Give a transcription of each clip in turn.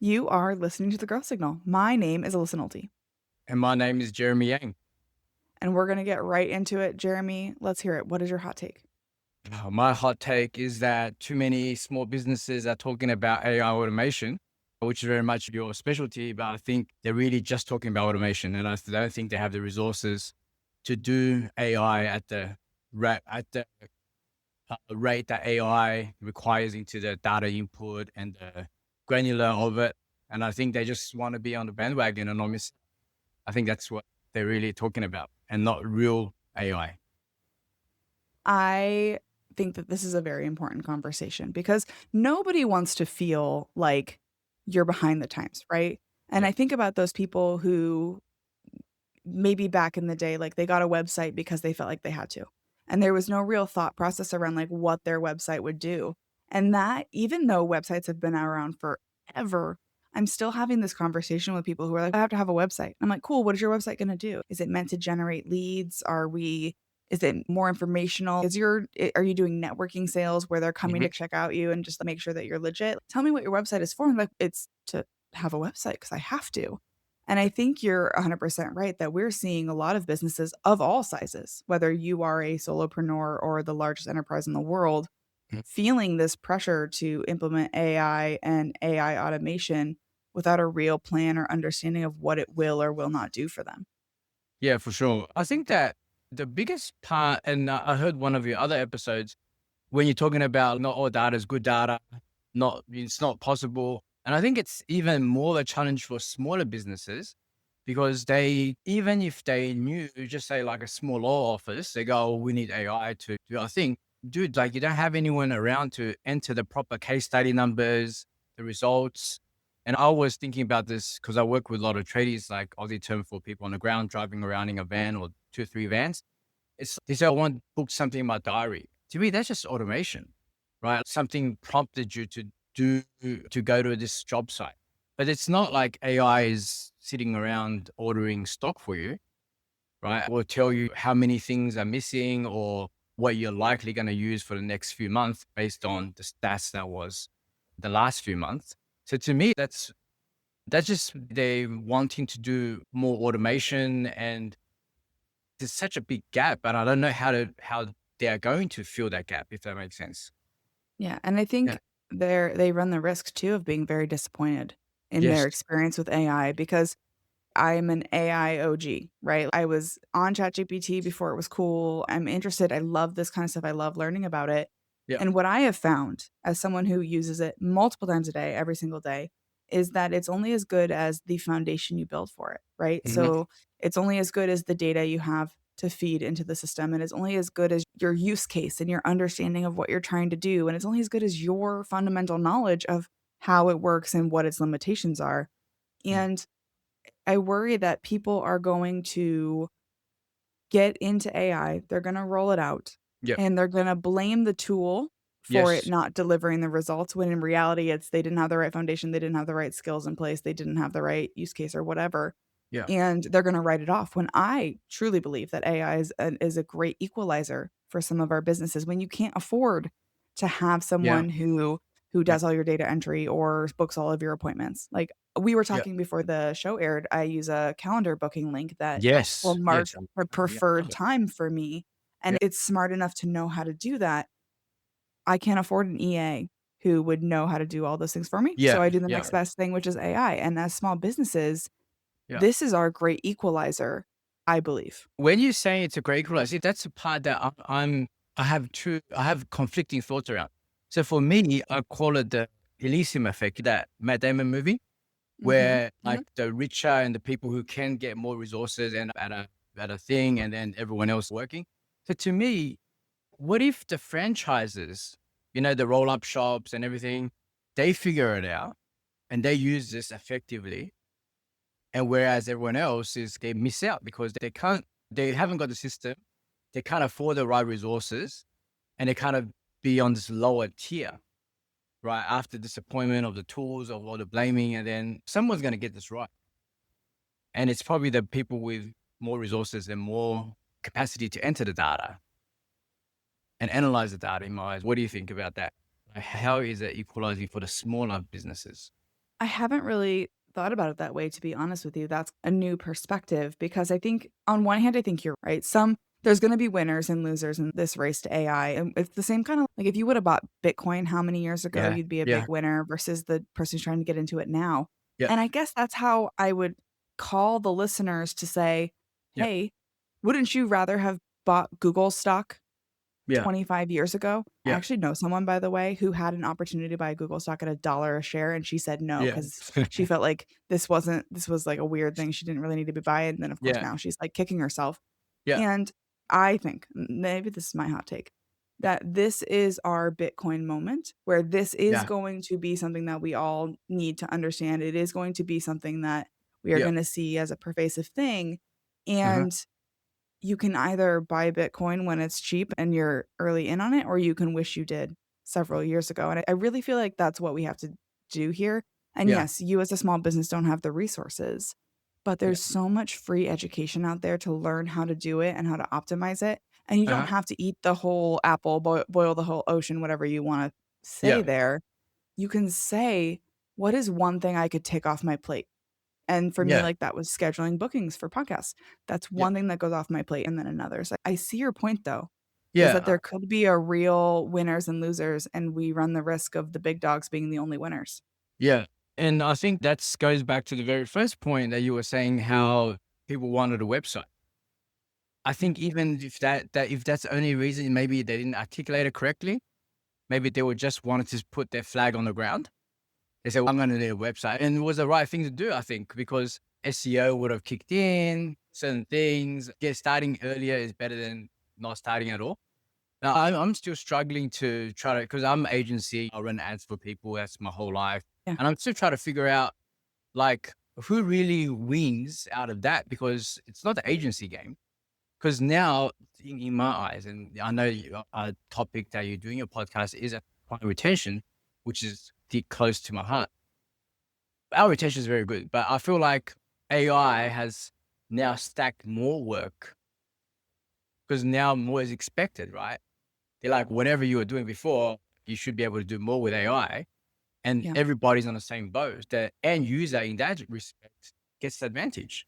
You are listening to The Growth Signal. My name is Alyssa Nolte, And my name is Jeremy Yang. and we're going to get right into it. Jeremy, let's hear it. What is your hot take? My hot take is that too many small businesses are talking about AI automation, which is very much your specialty, but I think they're really just talking about automation. And I don't think they have the resources to do AI at the rate that AI requires into the data input and the granular of it. And I think they just want to be on the bandwagon and I think that's what they're really talking about and not real AI. I think that this is a very important conversation because nobody wants to feel like you're behind the times, right? And Yeah. I think about those people who maybe back in the day, like they got a website because they felt like they had to. And there was no real thought process around like what their website would do. And that, even though websites have been around forever, I'm still having this conversation with people who are like, I have to have a website. I'm like, cool, what is your website going to do? Is it meant to generate leads? Is it more informational? Are you doing networking sales where they're coming to Mhm. check out you and just make sure that you're legit? Tell me what your website is for. I'm like, it's to have a website because I have to. And I think you're 100% right that we're seeing a lot of businesses of all sizes, whether you are a solopreneur or the largest enterprise in the world, Mhm. feeling this pressure to implement AI and AI automation without a real plan or understanding of what it will or will not do for them. Yeah, for sure. I think that the biggest part, and I heard one of your other episodes when you're talking about not all data is good data, not it's not possible. And I think it's even more a challenge for smaller businesses because they, even if they knew, just say like a small law office, they go, oh, we need AI to do our thing. Dude, like you don't have anyone around to enter the proper case study numbers, the results. And I was thinking about this because I work with a lot of tradies, like Aussie term for people on the ground driving around in a van or 2 or 3 vans. They say, I want to book something in my diary. To me, that's just automation, right? Something prompted you to go to this job site. But it's not like AI is sitting around ordering stock for you, right? Or tell you how many things are missing or what you're likely going to use for the next few months based on the stats that was the last few months. So to me, that's just they wanting to do more automation, and there's such a big gap, and I don't know how they are going to fill that gap, if that makes sense. Yeah, and I Yeah. think they run the risk too of being very disappointed in their Yes. experience with AI because I'm an AI OG, right? I was on ChatGPT before it was cool. I'm interested. I love this kind of stuff. I love learning about it. Yeah. And what I have found as someone who uses it multiple times a day, every single day, is that it's only as good as the foundation you build for it, right? Mhm. So it's only as good as the data you have to feed into the system. And it's only as good as your use case and your understanding of what you're trying to do. And it's only as good as your fundamental knowledge of how it works and what its limitations are. Mm. And I worry that people are going to get into AI, they're gonna roll it out, Yep. and they're gonna blame the tool for it Yes. not delivering the results, when in reality, it's they didn't have the right foundation, they didn't have the right skills in place, they didn't have the right use case or whatever, Yeah. and they're gonna write it off, when I truly believe that AI is a great equalizer for some of our businesses. When you can't afford to have Yeah. someone who Yeah. does all your data entry or books all of your appointments. Like, we were Yeah. talking before the show aired, I use a calendar booking link that will Yes. mark Yes. a Yeah. Love preferred it. time for me, Yeah. and it's smart enough to know how to do that. I can't afford an EA who would know how to do all those things for me, Yeah. so I do the Yeah. next best thing, which is AI, and as small businesses, Yeah. this is our great equalizer, I believe. When you say it's a great equalizer, that's the part that I have conflicting thoughts around. So for me, I call it the Elysium effect, that Matt Damon movie, Mhm, where like mhm. the richer and the people who can get more resources and at a thing, and then everyone else working. So to me, what if the franchises, the roll up shops and everything, they figure it out and they use this effectively, and whereas everyone else they miss out because they haven't got the system, they can't afford the right resources, and they kind of be on this lower tier, right? After disappointment of the tools, of all the blaming, and then someone's going to get this right. And it's probably the people with more resources and more capacity to enter the data and analyze the data in my eyes. What do you think about that? Like, how is it equalizing for the smaller businesses? I haven't really thought about it that way, to be honest with you. That's a new perspective because I think on one hand, I think you're right. There's going to be winners and losers in this race to AI. And it's the same kind of like if you would have bought Bitcoin how many years ago, Yeah. you'd be a Yeah. big winner versus the person who's trying to get into it now. Yeah. And I guess that's how I would call the listeners to say, Yeah. hey, wouldn't you rather have bought Google stock Yeah. 25 years ago? I Yeah. actually know someone, by the way, who had an opportunity to buy Google stock at $1 a share, and she said no Yeah. because she felt like this was, like, a weird thing she didn't really need to be buying, and then, of course, Yeah. now she's, like, kicking herself, Yeah. and I think, maybe this is my hot take, that this is our Bitcoin moment, where this is Yeah. going to be something that we all need to understand. It is going to be something that we are Yeah. gonna see as a pervasive thing, Uh-huh. and you can either buy Bitcoin when it's cheap and you're early in on it, or you can wish you did several years ago, and I really feel like that's what we have to do here, and Yeah. yes, you as a small business don't have the resources, but Yeah. there's so much free education out there to learn how to do it and how to optimize it, and you don't Uh-huh. have to eat the whole apple, boil the whole ocean, whatever you wanna say Yeah. there. You can say, "What is one thing I could take off my plate?" And for me, Yeah. like, that was scheduling bookings for podcasts. That's Yeah. one thing that goes off my plate and then another. So I see your point, though, is that Yeah. there could be a real winners and losers, and we run the risk of the big dogs being the only winners. Yeah. And I think that goes back to the very first point that you were saying how people wanted a website. I think even if if that's the only reason, maybe they didn't articulate it correctly. Maybe they would just wanted to put their flag on the ground. They said, well, I'm going to need a website. And it was the right thing to do, I think, because SEO would have kicked in certain things. Yeah, starting earlier is better than not starting at all. Now, I'm still struggling to try to, because I'm an agency, I run ads for people. That's my whole life. Yeah. And I'm still trying to figure out, like, who really wins out of that, because it's not the agency game. Because now, in my eyes, and I know a topic that you're doing your podcast is a client retention, which is deep close to my heart. Our retention is very good, but I feel like AI has now stacked more work because now more is expected, right? They're like, whatever you were doing before, you should be able to do more with AI. And Yeah. everybody's on the same boat. The end user in that respect gets the advantage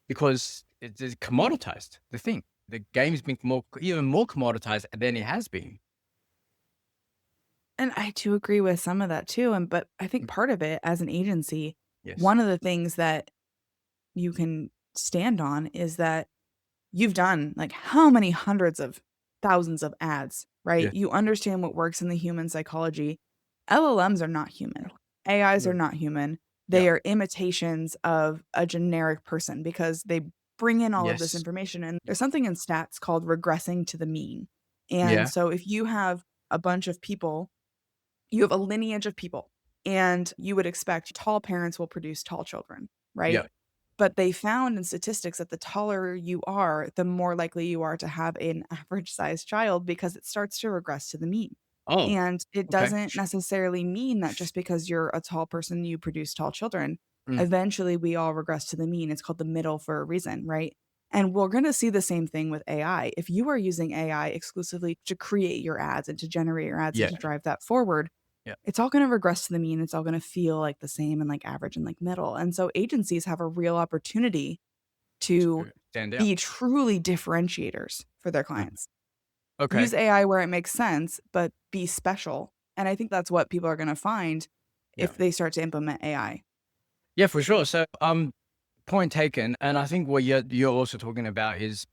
because it's commoditized, the thing. The game's been even more commoditized than it has been. And I do agree with some of that too, but I think Mm. part of it as an agency, Yes. one of the things that you can stand on is that you've done, like, how many hundreds of thousands of ads, right? Yeah. You understand what works in the human psychology. LLMs are not human. AIs are Yeah. not human. Yeah. They are imitations of a generic person because they bring in all of this Yes. information, and there's something in stats called regressing to the mean. And Yeah. so if you have a bunch of people, you have a lineage of people, and you would expect tall parents will produce tall children, right? Yeah. But they found in statistics that the taller you are, the more likely you are to have an average sized child because it starts to regress to the mean. Oh, And it okay. doesn't necessarily mean that just because you're a tall person, you produce tall children. Mm. Eventually, we all regress to the mean. It's called the middle for a reason, right? And we're going to see the same thing with AI. If you are using AI exclusively to create your ads and to generate your ads and Yeah. to drive that forward, Yeah. it's all gonna regress to the mean, it's all gonna feel like the same and, like, average and, like, middle, and so agencies have a real opportunity to To stand out. be truly differentiators for their Uh, clients. okay. Use AI where it makes sense, but be special, and I think that's what people are gonna find Yeah. if they start to implement AI. Yeah, for sure. So, point taken. And I think what you're also talking about is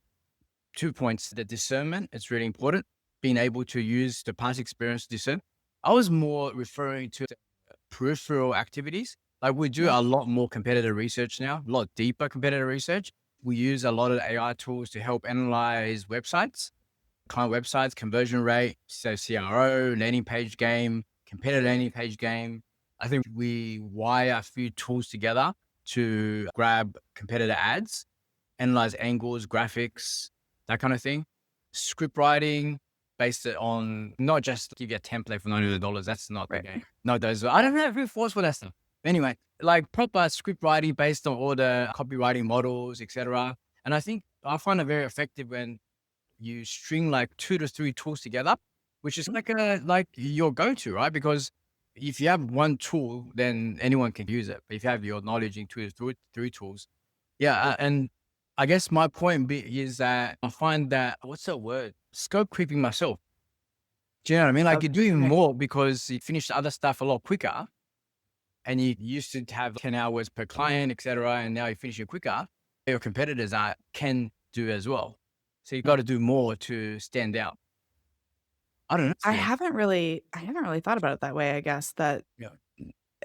2 points. The discernment, it's really important. Being able to use the past experience to discern. I was more referring to the peripheral activities. Like we do Yeah, a lot more competitor research now, a lot deeper competitor research. We use a lot of AI tools to help analyze websites, client websites, conversion rate, so CRO, landing page game, competitor landing page game. I think we wire a few tools together to grab competitor ads, analyze angles, graphics, that kind of thing. Script writing based it on not just give you a template for $900. That's not the right. game. No, those I don't have force for that stuff. Anyway, like proper script writing based on all the copywriting models, etc. And I think I find it very effective when you string like 2 to 3 tools together, which is like your go-to, right? Because if you have one tool, then anyone can use it. But if you have your knowledge in three tools, yeah. And I guess my point is that I find that, what's the word? Scope creeping myself. Do you know what I mean? Like, you're doing Okay. more because you finish the other stuff a lot quicker, and you used to have 10 hours per client, etc. And now you finish it quicker. Your competitors can do as well. So you got to do more to stand out. I don't know. Yeah. I haven't really thought about it that way, I guess, that Yeah.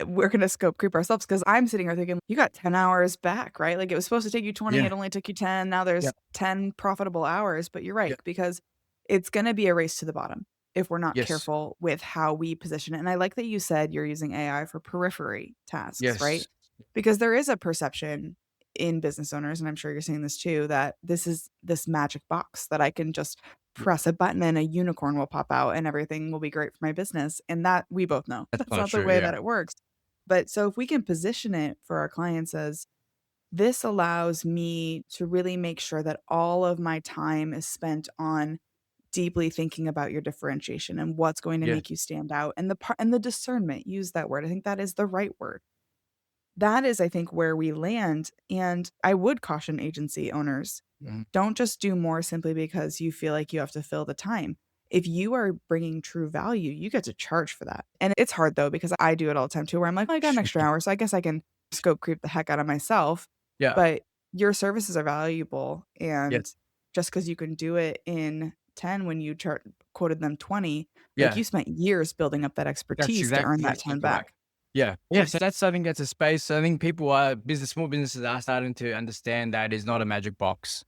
we're gonna scope creep ourselves because 'cause I'm sitting here thinking, "You got 10 hours back, right? Like, it was supposed to take you 20, Yeah. it only took you 10, now Yeah. there's 10 profitable hours," but you're right, Yeah. because it's gonna be a race to the bottom if we're not Yes. careful with how we position it, and I like that you said you're using AI for periphery tasks, right? Yes. Because there is a perception in business owners, and I'm sure you're seeing this too, that this is this magic box that I can just Yeah. press a button and a unicorn will pop out and everything will be great for my business, and that we both know That's that's not not the true. way Yeah. that it works. But so if we can position it for our clients as, "This allows me to really make sure that all of my time is spent on deeply thinking about your differentiation and what's going to Yeah. make you stand out," and the discernment, use that word, I think that is the right word. That is, I think, where we land, and I would caution agency owners, Mhm. don't just do more simply because you feel like you have to fill the time. If you are bringing true value, you get to charge for that. And it's hard though, because I do it all the time too, where I'm like, "Oh, I got an extra hour, so I guess I can scope creep the heck out of myself." Yeah. But your services are valuable. Yes. And just because you can do it in 10 when you quoted them 20, like Yeah. you spent years building up that That's expertise to earn that exactly 10 correct. back. Yeah. Yeah. So that's, I think that's a space. I think small businesses are starting to understand that it's not a magic box.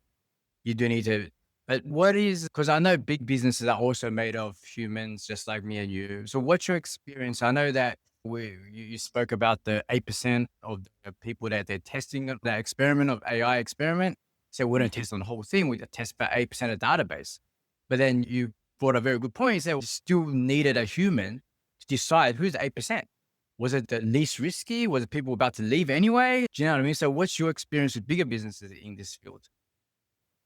You do need to, but what is, because I know big businesses are also made of humans, just like me and you. So what's your experience? I know that you spoke about the 8% of the people that they're testing the experiment of AI experiment. So we don't test on the whole thing. We test about 8% of database. But then you brought a very good point. You said we still needed a human to decide who's the 8%. Was it the least risky? Was it people about to leave anyway? Do you know what I mean? So what's your experience with bigger businesses in this field?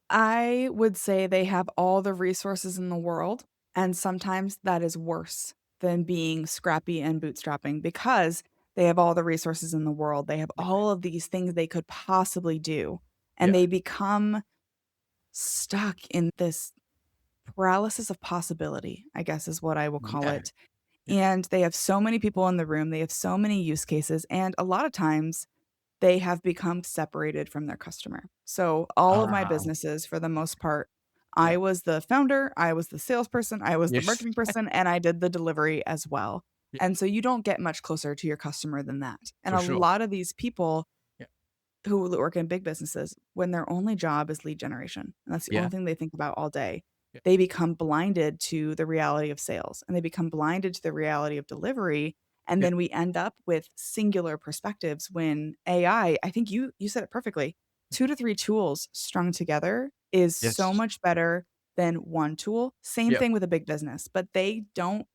I would say they have all the resources in the world, and sometimes that is worse than being scrappy and bootstrapping because they have all the resources in the world. They have Yeah. all of these things they could possibly do, and Yeah. they become stuck in this paralysis of possibility, I guess is what I will call Yeah. it. Yeah. And they have so many people in the room, they have so many use cases, and a lot of times they have become separated from their customer. So all of my Ah, businesses, for the most part, I yeah. was the founder, I was the salesperson, I was the Yes. marketing person, and I did the delivery as well. Yeah, And so you don't get much closer to your customer than that. And for a sure. lot of these people Yeah. who work in big businesses, when their only job is lead generation, and that's the only Yeah. thing they think about all day, Yeah. they become blinded to the reality of sales and they become blinded to the reality of delivery. And Yeah. then we end up with singular perspectives when I think you said it perfectly. 2 to 3 tools strung together is so Yes. much better than one tool. Same Yeah. thing with a big business, but they don't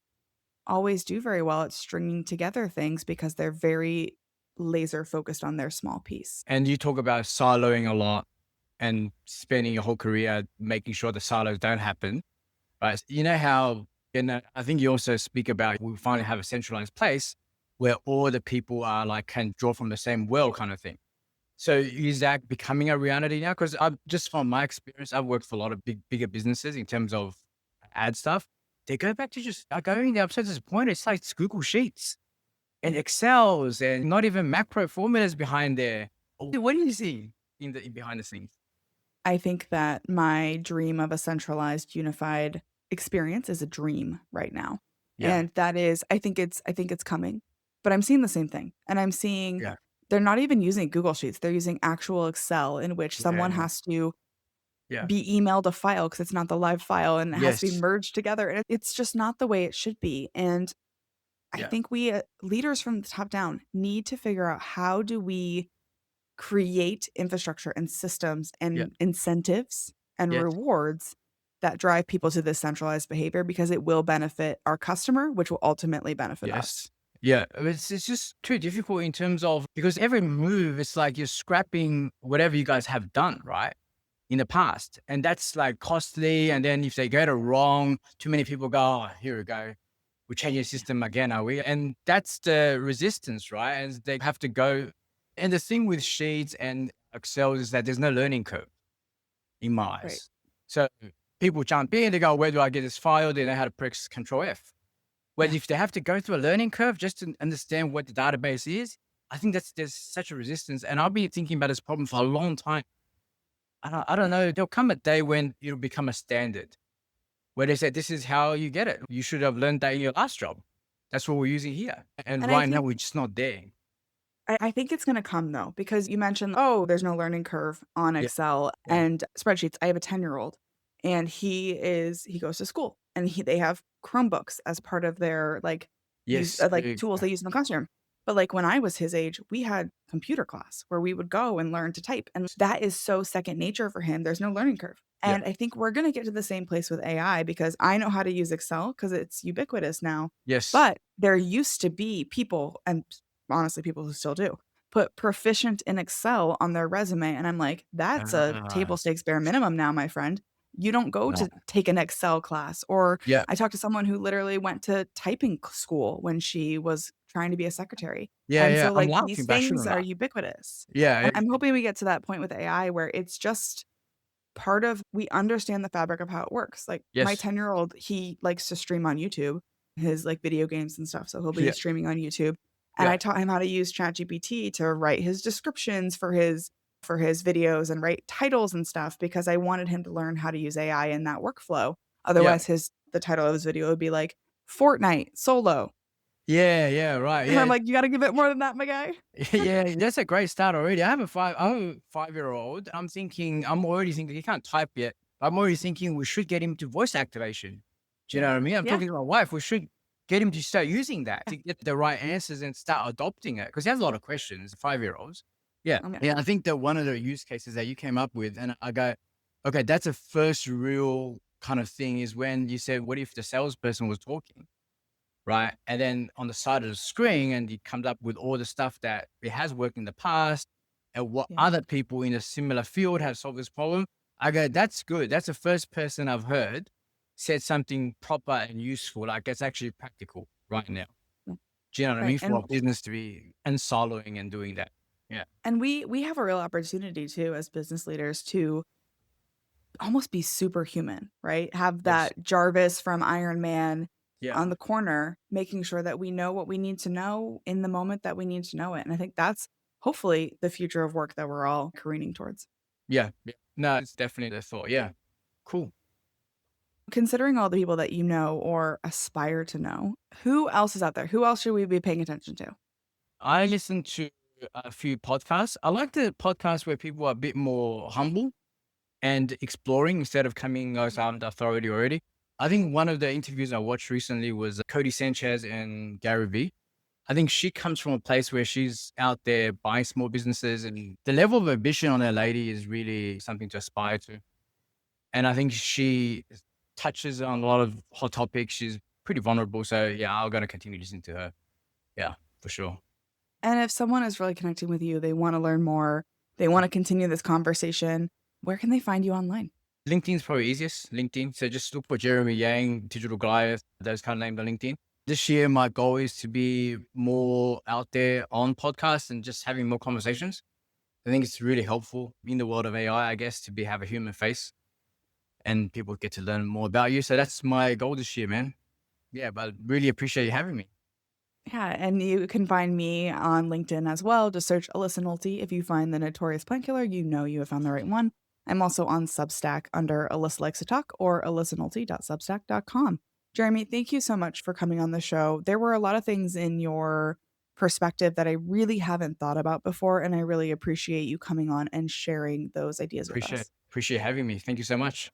always do very well at stringing together things because they're very laser focused on their small piece. And you talk about siloing a lot and spending your whole career making sure the silos don't happen. Right. You know how, and I think you also speak about we finally have a centralized place where all the people are like can draw from the same well kind of thing. So is that becoming a reality now? Because I've just from my experience, I've worked for a lot of bigger businesses in terms of ad stuff. They go back to just going up to this point. It's like it's Google Sheets and Excels and not even macro formulas behind there. What do you see in behind the scenes? I think that my dream of a centralized, unified experience is a dream right now. Yeah. And that is I think it's coming, but I'm seeing the same thing. And I'm seeing Yeah. they're not even using Google Sheets. They're using actual Excel in which someone Yeah. has to Yeah. be emailed a file because it's not the live file and it has to be Yes. merged together. And it's just not the way it should be. And I Yeah. think we leaders from the top down need to figure out how do we create infrastructure and systems Yeah. and incentives and Yes. rewards that drive people to this centralized behavior because it will benefit our customer, which will ultimately benefit us. Yes. Yeah. It's just too difficult in terms of because every move, it's like you're scrapping whatever you guys have done, right? In the past. And that's like costly. And then if they get it wrong, too many people go, oh, here we go. we're changing the system again, are we? And that's the resistance, right? And they have to go. And the thing with Sheets and Excel is that there's no learning curve in my Right. eyes. So people jump in, they go, where do I get this file? They know how to press Control F. Whereas Yeah. if they have to go through a learning curve just to understand what the database is, I think there's such a resistance. And I've been thinking about this problem for a long time. I don't know. There'll come a day when it'll become a standard where they say, this is how you get it. You should have learned that in your last job. That's what we're using here. And And I right now, think we're just not there. I think it's gonna come though, because you mentioned, oh, there's no learning curve on Yeah. Excel Yeah. and spreadsheets. I have a 10-year-old and he goes to school and they have Chromebooks as part of their like Yes. There you tools go. they use in the classroom. But like when I was his age, we had computer class where we would go and learn to type. And that is so second nature for him. There's no learning curve. Yeah. And I think we're gonna get to the same place with AI because I know how to use Excel because it's ubiquitous now. Yes. But there used to be people, and honestly, people who still do, put proficient in Excel on their resume, and I'm like, "That's a Ah, table stakes bare minimum now, my friend. You don't go no. to take an Excel class." Or Yeah. I talked to someone who literally went to typing school when she was trying to be a secretary. Yeah. And Yeah. so, I'm like, these laughing, but I things shouldn't are laugh. ubiquitous. Yeah. And I'm hoping we get to that point with AI where it's just part of we understand the fabric of how it works. Like, my Yes. 10-year-old, he likes to stream on YouTube, his, like, video games and stuff, so he'll be Yeah. streaming on YouTube, and Yeah. I taught him how to use ChatGPT to write his descriptions for his videos and write titles and stuff because I wanted him to learn how to use AI in that workflow. Yeah. Otherwise, his the title of his video would be like, "Fortnite solo." Yeah. Yeah. Right. And I'm Yeah. like, "You gotta give it more than that, my guy." Yeah, that's a great start already. I have a 5-year-old. I'm already thinking he can't type yet. I'm already thinking we should get him to voice activation. Do you know Yeah. what I mean? I'm Yeah. talking to my wife. We should get him to start using that Yeah. to get the right answers and start adopting it because he has a lot of questions. 5-year-olds. Yeah, Yeah. yeah. I think that one of the use cases that you came up with, and I go, okay, that's a first real kind of thing is when you said, what if the salesperson was talking? Right? And then on the side of the screen, and it comes up with all the stuff that it has worked in the past and what Yeah. other people in a similar field have solved this problem. I go, that's good. That's the first person I've heard said something proper and useful. Like it's actually practical right now. Yeah. Do you know what I Right. mean? For a business to be unsiloing and doing that. Yeah. And we have a real opportunity too as business leaders to almost be superhuman, right? Have Yes. that Jarvis from Iron Man Yeah. on the corner, making sure that we know what we need to know in the moment that we need to know it. And I think that's hopefully the future of work that we're all careening towards. Yeah. Yeah. No, it's definitely the thought. Yeah. Cool. Considering all the people that you know or aspire to know, who else is out there? Who else should we be paying attention to? I listen to a few podcasts. I like the podcasts where people are a bit more humble and exploring instead of coming as I'm the authority already. I think one of the interviews I watched recently was Cody Sanchez and Gary Vee. I think she comes from a place where she's out there buying small businesses and the level of ambition on that lady is really something to aspire to. And I think she touches on a lot of hot topics. She's pretty vulnerable. So yeah, I'm going to continue listening to her. Yeah, for sure. And if someone is really connecting with you, they want to learn more, they want to continue this conversation, where can they find you online? LinkedIn's probably easiest. LinkedIn. So just look for Jeremy Yang, Digital Goliath, those kind of names on LinkedIn. This year, my goal is to be more out there on podcasts and just having more conversations. I think it's really helpful in the world of AI, I guess, to have a human face and people get to learn more about you. So that's my goal this year, man. Yeah, but really appreciate you having me. Yeah, and you can find me on LinkedIn as well. Just search Alyssa Nolte. If you find the Notorious Plant Killer, you know you have found the right one. I'm also on Substack under Alyssa Likes to Talk or alyssanolte.substack.com. Jeremy, thank you so much for coming on the show. There were a lot of things in your perspective that I really haven't thought about before, and I really appreciate you coming on and sharing those ideas with us. Appreciate having me. Thank you so much.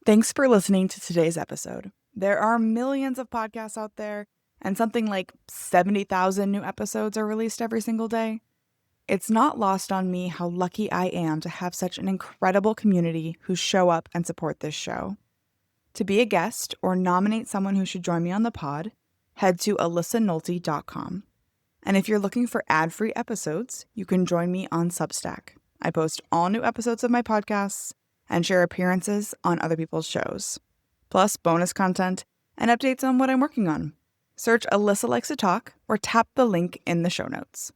Thanks for listening to today's episode. There are millions of podcasts out there, and something like 70,000 new episodes are released every single day. It's not lost on me how lucky I am to have such an incredible community who show up and support this show. To be a guest or nominate someone who should join me on the pod, head to alyssanolte.com. And if you're looking for ad-free episodes, you can join me on Substack. I post all new episodes of my podcasts, and share appearances on other people's shows, plus bonus content and updates on what I'm working on. Search Alyssa Likes to Talk or tap the link in the show notes.